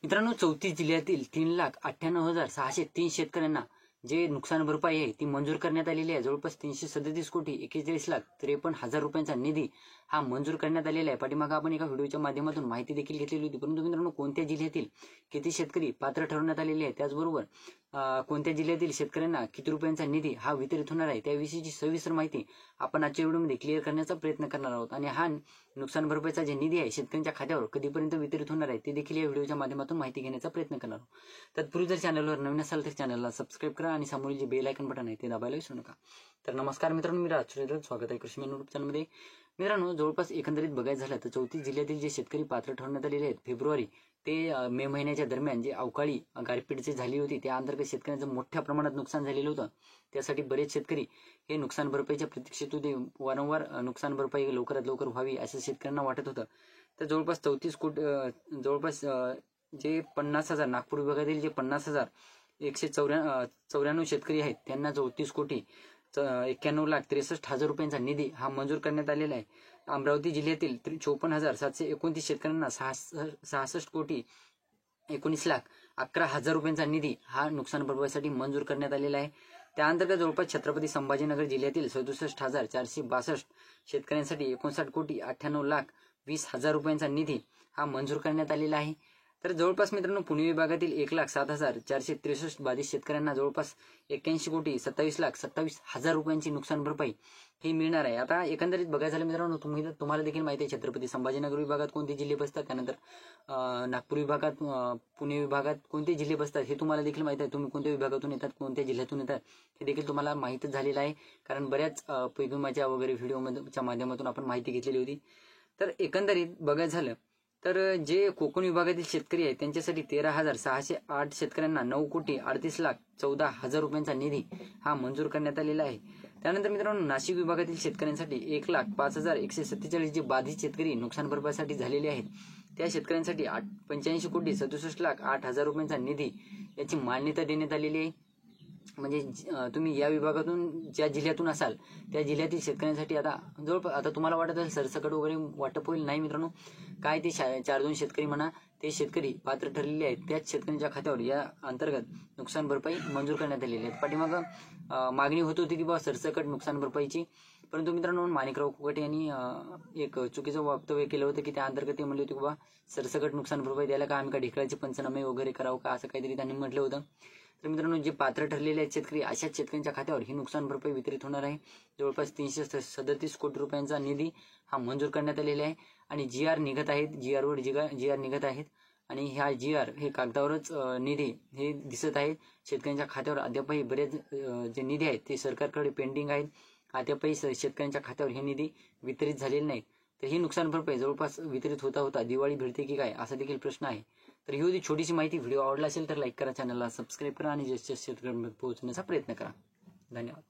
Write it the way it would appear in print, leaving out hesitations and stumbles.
मित्रांनो, 34 जिल्ह्यातील 3,98,603 शेतकऱ्यांना जे नुकसान भरपाई आहे ती मंजूर करण्यात आलेली आहे। जवळपास 337,41,43,53,हजार रुपयांचा निधी हा मंजूर करण्यात आलेला आहे। पाठीमागे आपण एका व्हिडिओच्या माध्यमातून माहिती देखील घेतलेली होती। परंतु मित्रांनो, कोणत्या जिल्ह्यातील किती शेतकरी पात्र ठरवण्यात आलेले आहे, त्याचबरोबर कोणत्या जिल्ह्यातील शेतकऱ्यांना किती रुपयांचा निधी हा वितरित होणार आहे, त्याविषयीची सविस्तर माहिती आपण आजच्या व्हिडिओमध्ये क्लिअर करण्याचा प्रयत्न करणार आहोत। आणि हा नुकसान भरपाईचा जे निधी आहे शेतकऱ्यांच्या खात्यावर कधीपर्यंत वितरित होणार आहे ते देखील या व्हिडिओच्या माध्यमातून माहिती घेण्याचा प्रयत्न करणार आहोत। तत्पूर्वी जर चॅनलवर नवीन असाल तर चॅनलला सबस्क्राईब करा आणि समोरील जे बेल आयकॉन बटन आहे ते दाबायला विसरू नका। तर नमस्कार मित्रांनो, मी राज स्वागत आहे कृषी मेनू चॅनलमध्ये। मित्रांनो, जवळपास एकंदरीत बघायचं झालं तर 34 जिल्ह्यातील जे शेतकरी पात्र ठरवण्यात आलेले आहेत फेब्रुवारी ते मे महिन्याच्या दरम्यान जे अवकाळी गारपीट झाली होती त्या अंतर्गत शेतकऱ्यांचं मोठ्या प्रमाणात नुकसान झालेलं होतं। त्यासाठी बरेच शेतकरी हे नुकसान भरपाईच्या प्रतीक्षेत होते। वारंवार नुकसान भरपाई लवकरात लवकर व्हावी असं शेतकऱ्यांना वाटत होतं। तर जवळपास 34 कोटी जवळपास जे 50,000 नागपूर विभागातील जे 50,194 शेतकरी आहेत त्यांना 34,91,63,हजार रुपयांचा निधी हा मंजूर करण्यात आलेला आहे। अमरावती जिल्ह्यातील 54,729 शेतकऱ्यांना 66,19,11,000 रुपयांचा निधी हा नुकसान भरपाईसाठी मंजूर करण्यात आलेला आहे। त्या अंतर्गत जवळपास छत्रपती संभाजीनगर जिल्ह्यातील 67,462 शेतकऱ्यांसाठी 59,98,20,000 रुपयांचा निधी हा मंजूर करण्यात आलेला आहे। तर जवळपास मित्रांनो, पुणे विभागातील 1,07,463 बाधित शेतकऱ्यांना जवळपास 81,27,27,000 रुपयांची नुकसान भरपाई ही मिळणार आहे। आता एकंदरीत बघायचं झालं मित्रांनो, तुम्हाला देखील माहिती आहे छत्रपती संभाजीनगर विभागात कोणते जिल्हे बसतात, त्यानंतर नागपूर विभागात, पुणे विभागात कोणते जिल्हे बसतात हे तुम्हाला देखील माहिती आहे। तुम्ही कोणत्या विभागातून येतात, कोणत्या जिल्ह्यातून येतात हे देखील तुम्हाला माहीतच झालेलं आहे, कारण बऱ्याच पैगमाच्या वगैरे व्हिडिओच्या माध्यमातून आपण माहिती घेतलेली होती। तर एकंदरीत बघायचं झालं तर जे कोकण विभागातील शेतकरी आहेत त्यांच्यासाठी 13,608 शेतकऱ्यांना 9,38,14,000 रुपयांचा निधी हा मंजूर करण्यात आलेला आहे। त्यानंतर मित्रांनो, नाशिक विभागातील शेतकऱ्यांसाठी 1,05,147 जे बाधित शेतकरी नुकसान भरपाईसाठी झालेले आहेत त्या शेतकऱ्यांसाठी 85,67,08,000 रुपयांचा निधी याची मान्यता देण्यात आलेली आहे। म्हणजे तुम्ही या विभागातून ज्या जिल्ह्यातून असाल त्या जिल्ह्यातील शेतकऱ्यांसाठी आता तुम्हाला वाटत असेल सरसकट वगैरे वाटप होईल, नाही मित्रांनो, काय ते 4-2 शेतकरी म्हणा ते शेतकरी पात्र ठरलेले आहेत त्याच शेतकऱ्यांच्या खात्यावर या अंतर्गत नुकसान भरपाई मंजूर करण्यात आलेली आहे। पाठीमागं मागणी होत होती की बाबा सरसकट नुकसान भरपाईची, परंतु मित्रांनो माणिकराव कोकाटे यांनी एक चुकीचं वक्तव्य केलं होतं की त्या अंतर्गत ते म्हणले होते की बाबा सरसकट नुकसान भरपाई द्यायला का आम्ही का ढेकळाचे पंचनामे वगैरे करावं का, असं काहीतरी त्यांनी म्हटलं होतं। तर मित्रांनो, जे पात्र ठरलेले आहेत शेतकरी अशाच शेतकऱ्यांच्या खात्यावर ही नुकसान भरपाई वितरित होणार आहे। जवळपास 337 कोटी रुपयांचा निधी हा मंजूर करण्यात आलेला आहे आणि GR निघत आहेत, GR निघत आहेत आणि ह्या GR हे कागदावरच निधी हे दिसत आहेत। शेतकऱ्यांच्या खात्यावर अद्यापही बरेच जे निधी आहेत ते सरकारकडे पेंडिंग आहेत, अद्यापही शेतकऱ्यांच्या खात्यावर हे निधी वितरित झालेले नाहीत। तर ही नुकसान भरपाई जवळपास वितरित होता दिवाळी भिडते की काय असा देखील प्रश्न आहे। तर ही होती छोटीशी माहिती। व्हिडिओ आवडला असेल तर लाईक करा, चॅनलला सबस्क्राईब करा आणि शेतकऱ्यांपर्यंत पोहोचण्याचा प्रयत्न करा। धन्यवाद।